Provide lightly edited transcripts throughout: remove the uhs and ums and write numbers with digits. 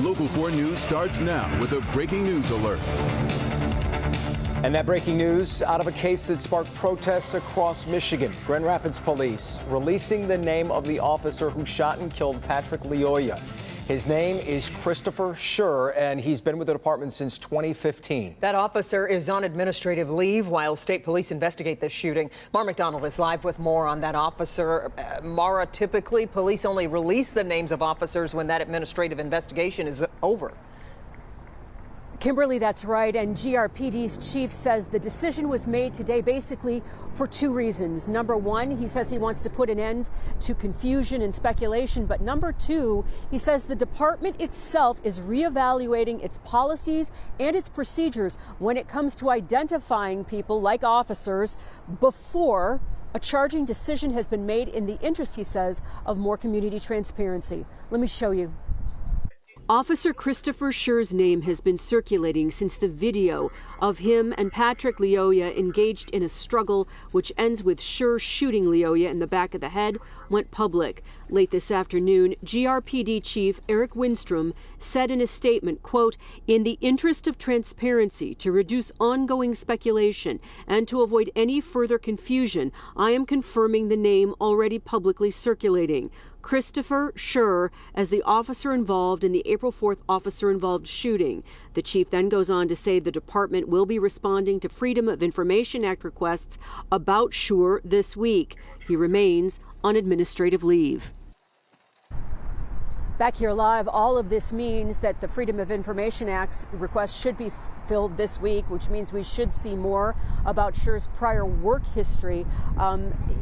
Local 4 News starts now with a breaking news alert. And that breaking news out of a case that sparked protests across Michigan. Grand Rapids police releasing the name of the officer who shot and killed Patrick Lyoya. His name is Christopher Schur, and he's been with the department since 2015. That officer is on administrative leave while state police investigate this shooting. Mara McDonald is live with more on that officer. Mara, typically police only release the names of officers when that administrative investigation is over. Kimberly, that's right. And GRPD's chief says the decision was made today basically for two reasons. Number one, he says he wants to put an end to confusion and speculation. But number two, he says the department itself is reevaluating its policies and its procedures when it comes to identifying people like officers before a charging decision has been made in the interest, he says, of more community transparency. Let me show you. Officer Christopher Schur's name has been circulating since the video of him and Patrick Lyoya engaged in a struggle which ends with Schur shooting Lyoya in the back of the head went public. Late this afternoon, GRPD Chief Eric Winstrom said in a statement, quote, "In the interest of transparency, to reduce ongoing speculation and to avoid any further confusion, I am confirming the name already publicly circulating. Christopher Schur as the officer involved in the April 4th officer-involved shooting." The chief then goes on to say the department will be responding to Freedom of Information Act requests about Schur this week. He remains on administrative leave. Back here live, all of this means that the Freedom of Information Act request should be filled this week, which means we should see more about Schur's prior work history.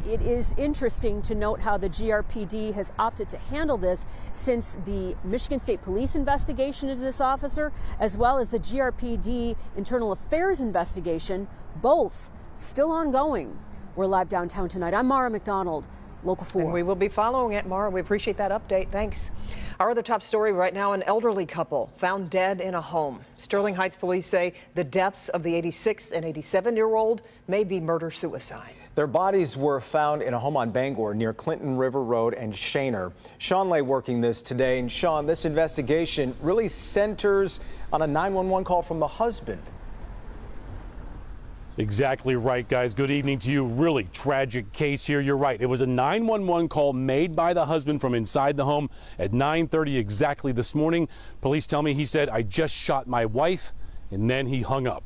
It is interesting to note how the GRPD has opted to handle this since the Michigan State Police investigation into this officer, as well as the GRPD Internal Affairs investigation, both still ongoing. We're live downtown tonight. I'm Mara McDonald. Local 4. And we will be following it, Mara. We appreciate that update. Thanks. Our other top story right now, an elderly couple found dead in a home. Sterling Heights police say the deaths of the 86 and 87-year-old may be murder-suicide. Their bodies were found in a home on Bangor near Clinton River Road and Shaner. Sean Lay working this today. And Sean, this investigation really centers on a 911 call from the husband. Exactly right, guys. Good evening to you. Really tragic case here. You're right. It was a 911 call made by the husband from inside the home at 9:30 exactly this morning. Police tell me he said, "I just shot my wife," and then he hung up.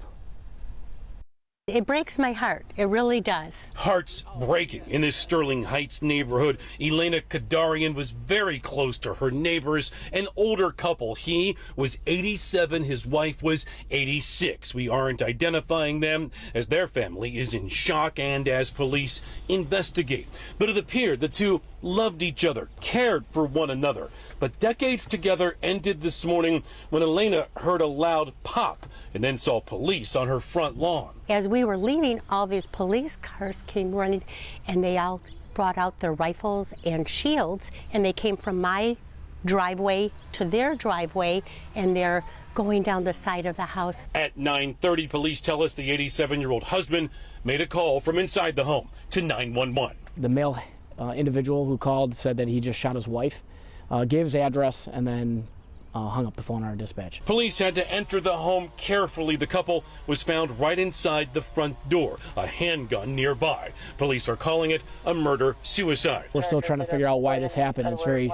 It breaks my heart. It really does. Hearts breaking in this Sterling Heights neighborhood. Elena Kadarian was very close to her neighbors, an older couple. He was 87, his wife was 86. We aren't identifying them as their family is in shock and as police investigate. But it appeared the two loved each other, cared for one another. But decades together ended this morning when Elena heard a loud pop and then saw police on her front lawn. As we were leaving, all these police cars came running, and they all brought out their rifles and shields, and they came from my driveway to their driveway, and they're going down the side of the house. At 9:30, police tell us the 87-year-old husband made a call from inside the home to 911. The male individual who called said that he just shot his wife, gave his address, and then hung up the phone on our dispatch. Police had to enter the home carefully. The couple was found right inside the front door, a handgun nearby. Police are calling it a murder-suicide. We're still trying to figure out why this happened. It's very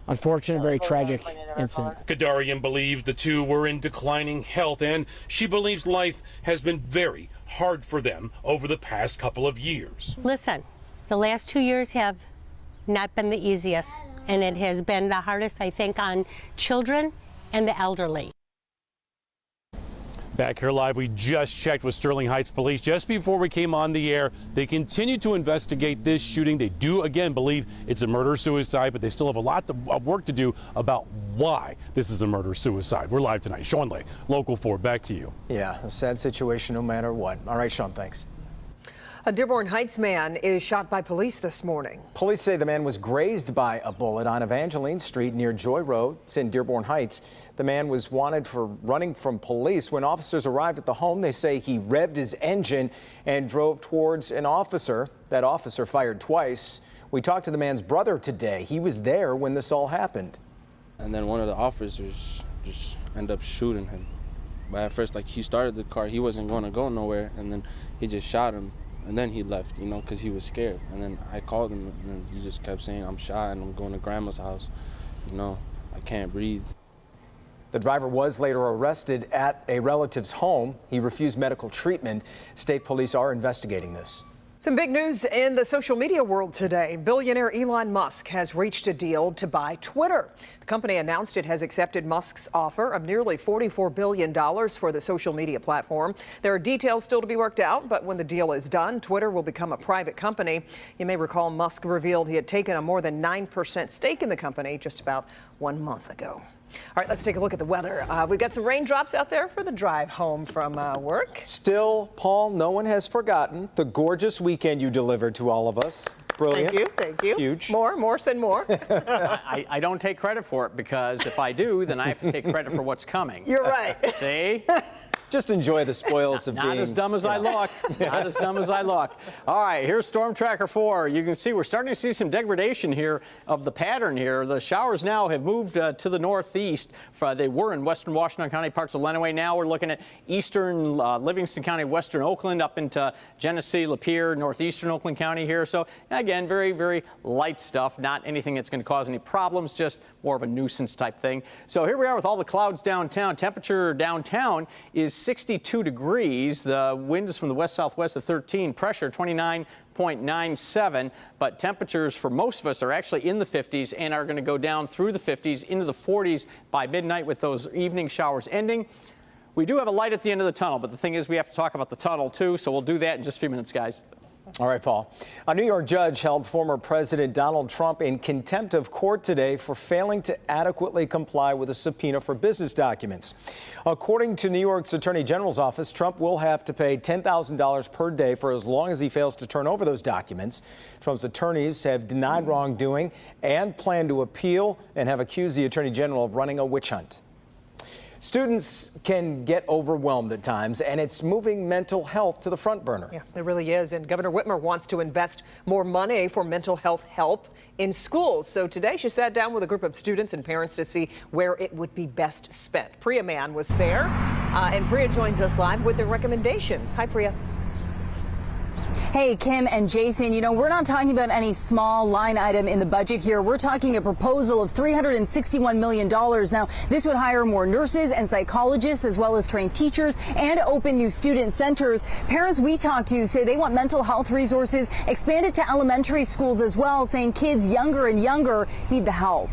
unfortunate, very tragic incident. Kadarian believes the two were in declining health, and she believes life has been very hard for them over the past couple of years. Listen, the last 2 years have not been the easiest, and it has been the hardest, I think, on children and the elderly. Back here live, we just checked with Sterling Heights Police just before we came on the air. They continue to investigate this shooting. They do, again, believe it's a murder-suicide, but they still have a lot of work to do about why this is a murder-suicide. We're live tonight. Sean Lay, Local 4, back to you. Yeah, a sad situation no matter what. All right, Sean, thanks. A Dearborn Heights man is shot by police this morning. Police say the man was grazed by a bullet on Evangeline Street near Joy Road. It's in Dearborn Heights. The man was wanted for running from police. When officers arrived at the home, they say he revved his engine and drove towards an officer. That officer fired twice. We talked to the man's brother today. He was there when this all happened. and then one of the officers just ended up shooting him. But at first, like, he started the car, he wasn't going to go nowhere, and then he just shot him, and then he left, you know, because he was scared. And then I called him, and then he just kept saying, I'm shot, and I'm going to grandma's house, you know, I can't breathe. The driver was later arrested at a relative's home. He refused medical treatment. State police are investigating this. Some big news in the social media world today. Billionaire Elon Musk has reached a deal to buy Twitter. The company announced it has accepted Musk's offer of nearly $44 billion for the social media platform. There are details still to be worked out, but when the deal is done, Twitter will become a private company. You may recall Musk revealed he had taken a more than 9% stake in the company just about 1 month ago. All right, let's take a look at the weather. We've got some raindrops out there for the drive home from work. Still, Paul, no one has forgotten the gorgeous weekend you delivered to all of us. Brilliant. Thank you. Huge. More, send more. I don't take credit for it, because if I do, then I have to take credit for what's coming. You're right. See? Just enjoy the spoils of being... Not as dumb as I look. Not as dumb as I look. All right, here's Storm Tracker 4. You can see we're starting to see some degradation here of the pattern here. The showers now have moved to the northeast. They were in western Washington County, parts of Lenawee. Now we're looking at eastern Livingston County, western Oakland, up into Genesee, Lapeer, northeastern Oakland County here. So, again, very, very light stuff. Not anything that's going to cause any problems, just more of a nuisance type thing. So here we are with all the clouds downtown. Temperature downtown is 62 degrees. The wind is from the west-southwest at 13. Pressure 29.97. But temperatures for most of us are actually in the 50s and are going to go down through the 50s into the 40s by midnight, with those evening showers ending. We do have a light at the end of the tunnel, but the thing is we have to talk about the tunnel too, so we'll do that in just a few minutes, guys. All right, Paul. A New York judge held former President Donald Trump in contempt of court today for failing to adequately comply with a subpoena for business documents. According to New York's Attorney General's office, Trump will have to pay $10,000 per day for as long as he fails to turn over those documents. Trump's attorneys have denied wrongdoing and plan to appeal, and have accused the Attorney General of running a witch hunt. Students can get overwhelmed at times, and it's moving mental health to the front burner. Yeah, it really is. And Governor Whitmer wants to invest more money for mental health help in schools. So today she sat down with a group of students and parents to see where it would be best spent. Priya Mann was there, and Priya joins us live with their recommendations. Hi, Priya. Hey, Kim and Jason, you know, we're not talking about any small line item in the budget here. We're talking a proposal of $361 million. Now, this would hire more nurses and psychologists, as well as train teachers, and open new student centers. Parents we talked to say they want mental health resources expanded to elementary schools as well, saying kids younger and younger need the help.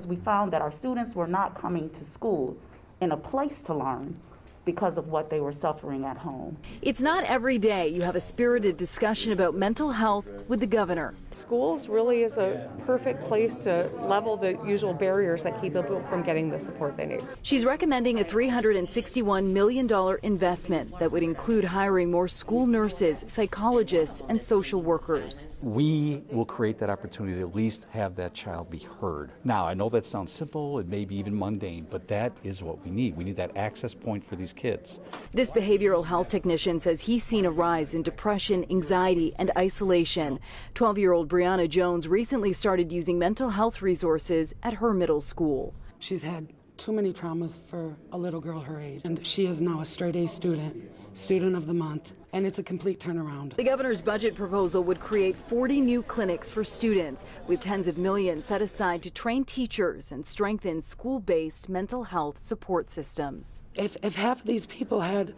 We found that our students were not coming to school in a place to learn because of what they were suffering at home. It's not every day you have a spirited discussion about mental health with the governor. Schools really is a perfect place to level the usual barriers that keep people from getting the support they need. She's recommending a $361 million investment that would include hiring more school nurses, psychologists, and social workers. We will create that opportunity to at least have that child be heard. Now, I know that sounds simple, it may be even mundane, but that is what we need. We need that access point for these kids. This behavioral health technician says he's seen a rise in depression, anxiety, and isolation. 12-year-old Brianna Jones recently started using mental health resources at her middle school. She's had too many traumas for a little girl her age, and she is now a straight A student of the month, and it's a complete turnaround. The governor's budget proposal would create 40 new clinics for students, with tens of millions set aside to train teachers and strengthen school-based mental health support systems. If half of these people had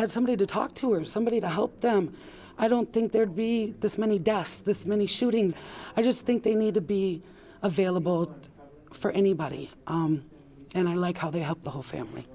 somebody to talk to or somebody to help them, I don't think there'd be this many deaths, this many shootings. I just think they need to be available for anybody, and I like how they help the whole family.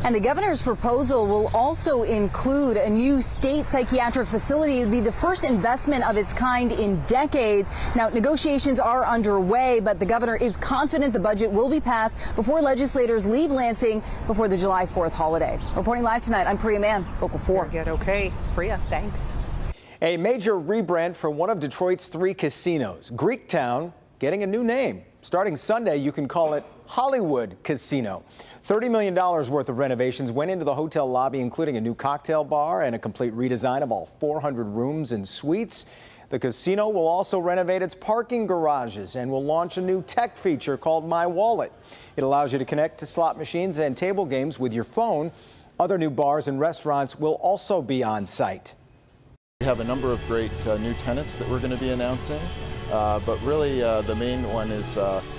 And the governor's proposal will also include a new state psychiatric facility. It would be the first investment of its kind in decades. Now, negotiations are underway, but the governor is confident the budget will be passed before legislators leave Lansing before the July 4th holiday. Reporting live tonight, I'm Priya Mann, Local 4. Very good. Okay, Priya, thanks. A major rebrand for one of Detroit's 3 casinos, Greektown, getting a new name. Starting Sunday, you can call it Hollywood Casino. $30 million worth of renovations went into the hotel lobby, including a new cocktail bar and a complete redesign of all 400 rooms and suites. The casino will also renovate its parking garages and will launch a new tech feature called My Wallet. It allows you to connect to slot machines and table games with your phone. Other new bars and restaurants will also be on site. We have a number of great new tenants that we're going to be announcing, but really the main one is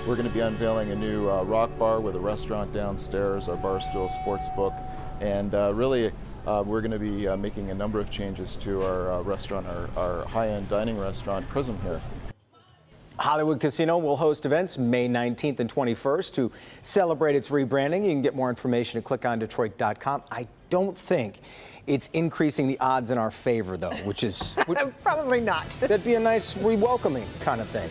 we're going to be unveiling a new rock bar with a restaurant downstairs, our Barstool Sportsbook, and really we're going to be making a number of changes to our restaurant, our high-end dining restaurant, Prism here. Hollywood Casino will host events May 19th and 21st to celebrate its rebranding. You can get more information at clickondetroit.com. I don't think it's increasing the odds in our favor, though, which is Probably not. That'd be a nice re-welcoming kind of thing.